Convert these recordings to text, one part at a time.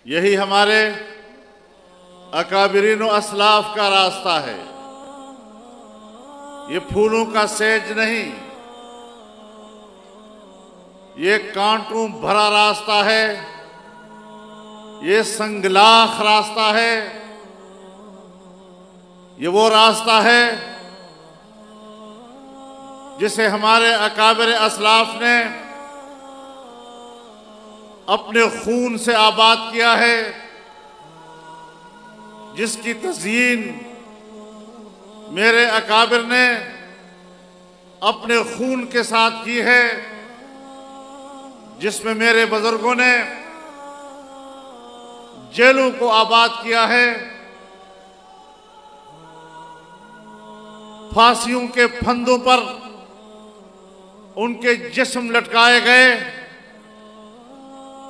यही हमारे अकाबिरीन व असलाफ का रास्ता है। ये फूलों का सेज नहीं, ये कांटों भरा रास्ता है, ये संगलाख रास्ता है। ये वो रास्ता है जिसे हमारे अकाबिर असलाफ ने अपने खून से आबाद किया है, जिसकी तज़यीन मेरे अकाबिर ने अपने खून के साथ की है, जिसमें मेरे बुजुर्गों ने जेलों को आबाद किया है, फांसियों के फंदों पर उनके जिस्म लटकाए गए।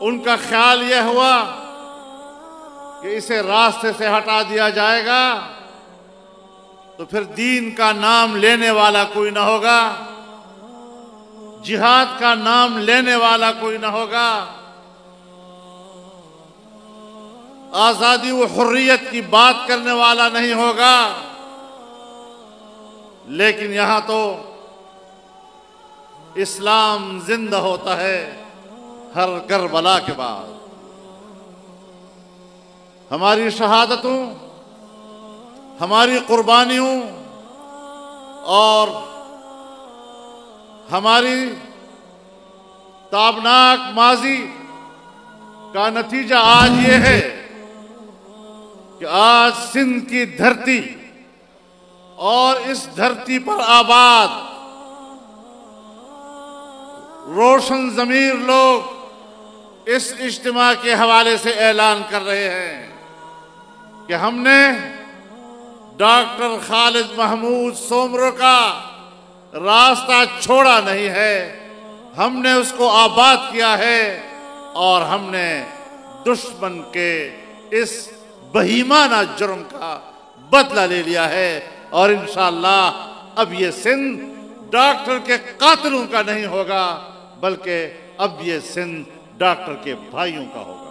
उनका ख्याल यह हुआ कि इसे रास्ते से हटा दिया जाएगा तो फिर दीन का नाम लेने वाला कोई ना होगा, जिहाद का नाम लेने वाला कोई ना होगा, आजादी व हुर्रियत की बात करने वाला नहीं होगा। लेकिन यहां तो इस्लाम जिंदा होता है हर करबला के बाद। हमारी शहादतों, हमारी कुर्बानियों और हमारी ताबनाक माजी का नतीजा आज ये है कि आज सिंध की धरती और इस धरती पर आबाद रोशन ज़मीर लोग इस इज्तिमा के हवाले से ऐलान कर रहे हैं कि हमने डॉक्टर खालिद महमूद सोमरो का रास्ता छोड़ा नहीं है, हमने उसको आबाद किया है और हमने दुश्मन के इस बहीमाना जुर्म का बदला ले लिया है। और इंशाअल्लाह अब ये सिंध डॉक्टर के कातिलों का नहीं होगा, बल्कि अब ये सिंध डॉक्टर के भाइयों का होगा।